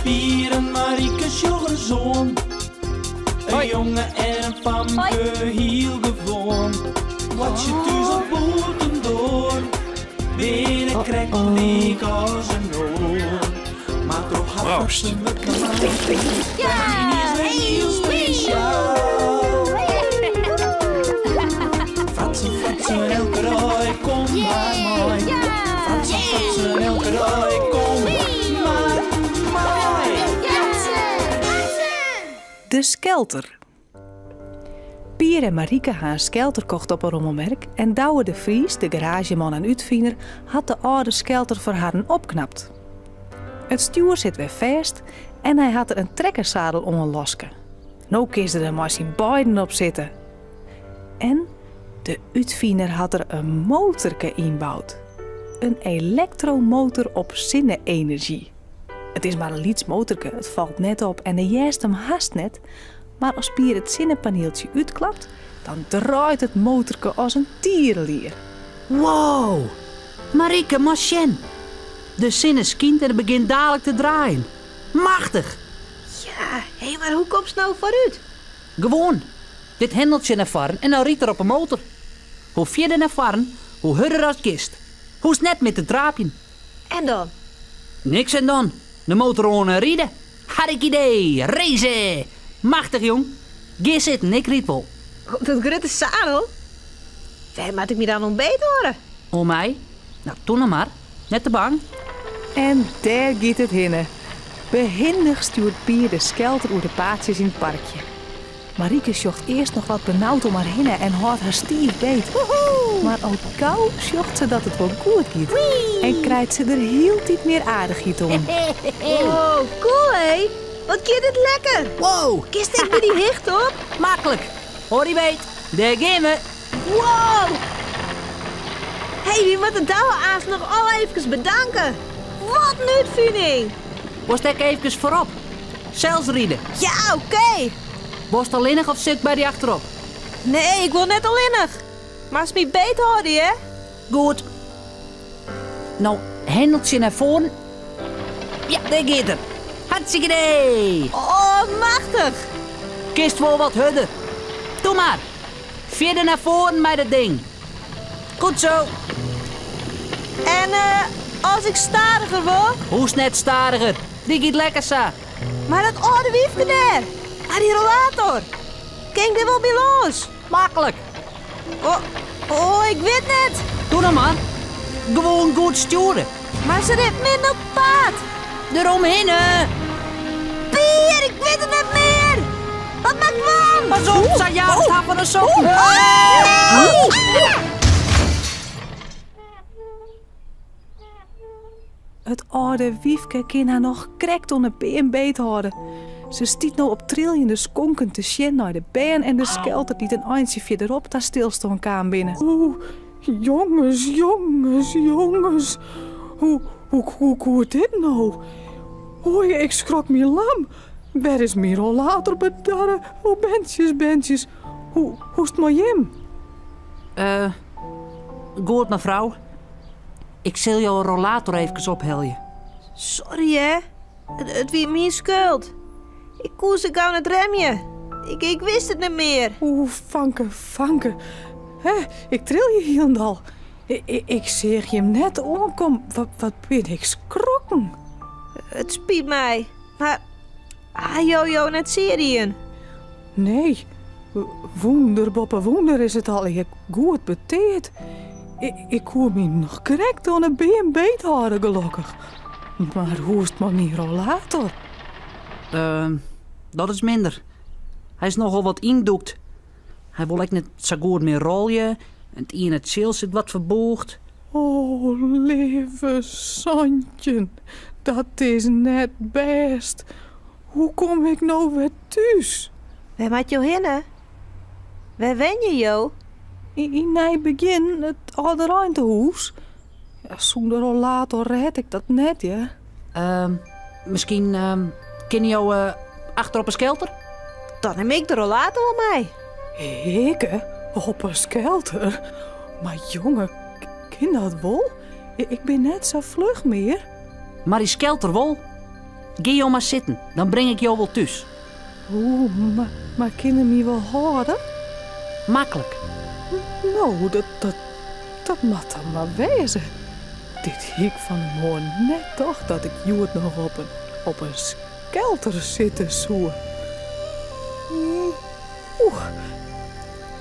Pier en Marieke zoon. Een jongen en een famke heel gewoon. Wat je thuis op boeten door. Binnen krijgt een week als een oor. Maar toch had ze me klaar. Ja, heel speciaal. Fratsen, elke rij, kom maar mooi. Fratsen, elke rij, kom maar mooi. De Skelter. Pier en Marieke gaan een skelter kocht op een rommelmerk en Douwe de Vries, de garageman en uitviener, had de oude skelter voor haar opknapt. Het stuur zit weer vast en hij had er een trekkerszadel om een loske. Nou kist er maar zijn beiden op zitten. En de uitviener had er een motorke inbouwd. Een elektromotor op zinne-energie. Het is maar een liets motorke, het valt net op en de jerst hem haast net. Maar als Pier het zinnepaneeltje uitklapt, dan draait het motorke als een tierenlier. Wow, Marieke, machine. De zin skient en het begint dadelijk te draaien. Machtig. Ja, hé, maar hoe komt ze nou vooruit? Gewoon. Dit hendeltje naar varen en dan riet er op een motor. Hoe verder naar varen, hoe harder als kist. Hoe is net met het draapje. En dan? Niks en dan. De motor gewoon rieden. Had ik idee. Racen. Machtig, jong. Ga zitten, ik riet wel. Op dat grote zadel? Waar moet ik me dan ontbeten horen? Om mij? Nou, doe nou maar. Net te bang. En daar gaat het hinnen. Behendig stuurt Pier de skelter over de paadjes in het parkje. Marieke zocht eerst nog wat benauwd om haar hinnen en houdt haar stief beet. Maar al gauw zocht ze dat het wel goed gaat. En krijgt ze er heel niet meer aardigheid om. Wow, cool hé. Wat gaat dit lekker. Wow. Kist ik me die hicht op? Makkelijk. Hoor je weet. Daar gaan we. Wow. Hé, wie moet de Douwe-aas nog al even bedanken. Wat een uitvinding. Was ik even voorop. Zelfs rieden. Ja, oké. Was het alleenig of zit bij die achterop? Nee, ik wil net alleenig. Maar als me beet hoorde, hè? Goed. Nou, hendeltje naar voren. Ja, daar gaat er. Hartstikke idee. Oh, machtig. Kist wel wat hudder. Doe maar. Verder naar voren met het ding. Goed zo. En als ik stadiger word? Hoe is net stadiger? Die gaat lekker zo. Maar dat oude wiefje daar. Ah, die rollator. Kijk er wel bij los. Makkelijk. Oh, ik weet net. Doe nou maar. Gewoon goed sturen. Maar ze rijdt minder op pad. Eromheen, hè. Pier, ik weet het niet meer. Wat maakt man? Pas op, zijn jou staan van de sok. Het oude wiefke kan haar nog krekt onder been beet houden. Ze stiet nou op triljende skonken te sjen naar de been en de skelter die een eindje verderop daar stilstond kwam binnen. Oeh, jongens. Hoe komt dit nou? Oei, ik schrok me lam. Waar is mijn rollator bedarren? Oh, bentjes. Hoe is het met hem? Goed, mevrouw. Ik zal jouw rollator even opheljen. Sorry, hè. Het wie mijn schuld. Ik koos ik aan het remje. Ik wist het niet meer. Oeh, vanke. Hé, ik tril je hielendal. Ik zeg je hem net omkom. Wat ben ik schrokken. Het spiet mij. Maar... jojo, net serieën. Nee. Wonder is het al. Ik goed beteerd. Ik hoor me nog correct aan een been beet houden, gelukkig. Maar hoe is het met mijn rollator? Dat is minder. Hij is nogal wat indoekt. Hij wil net zo goed meer rollen. En in het ziel zit wat verboogd. Oh, lieve Santje. Dat is net best. Hoe kom ik nou weer thuis? Waar maakt jou heen? Waar wen je, Jo? In het begin, het oude ruimtehuis. Ja, zonder rollator red ik dat net, ja. Misschien ken je jou achter op een skelter? Dan neem ik de rollator op mij. Ik, op een skelter? Maar jongen, ken dat wel? Ik ben net zo vlug meer. Maar die skelter wel. Ga je maar zitten, dan breng ik jou wel thuis. Oeh, maar kunnen me wel horen? Makkelijk. Nou, dat moet dan maar wezen. Dit hik van de morgen net toch dat ik Joert nog op een skelter zitten zoe.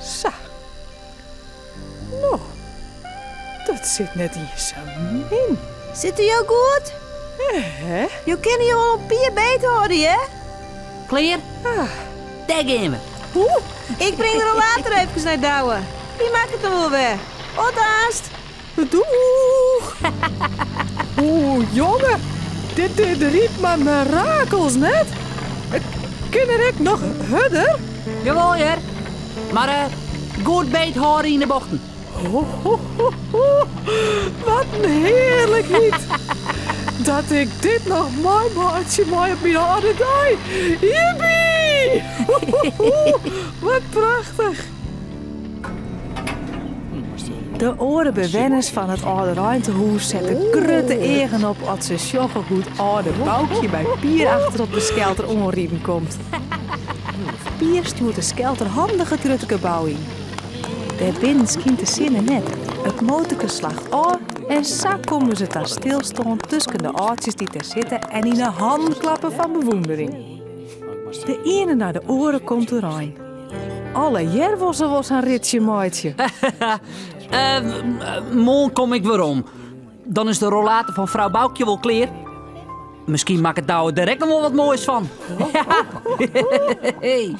Zo. Nou, dat zit net in je samin. Zit u jou goed? Hè? Je kan je wel een pier beet houden, hè? Klaar? Daar gaan we. Ik breng er al later even naar douwen. Die maakt het dan wel weer. Opdaast! Doeg! Oeh, jongen. Dit riep maar mirakels net. Ken ik nog hudder? Jawel, heer. Maar goed beet horen in de bochten. Wat een heerlijkheid. Dat ik dit nog mooi maatje mooi op mijn harde dag. Jippie! Wat prachtig. De oude bewoners van het oude ruimtehuis zetten krutte egen op als ze sjoggen hoe het oude boukje bij Pier achter op de skelter onrieven komt. Pier stuurt de skelter handige krutte bouw in. Daarbinnen schijnt de zinnen net. Het motorke slaagt aan en zo komen ze daar stilstaan tussen de oortjes die daar zitten en in de handen klappen van bewondering. De ene naar de oren komt eraan. Alle jervossen was een ritje maatje. Morgen kom ik weer om. Dan is de rollator van vrouw Boukje wel klaar. Misschien maakt het douwen direct nog wel wat moois van. Hey.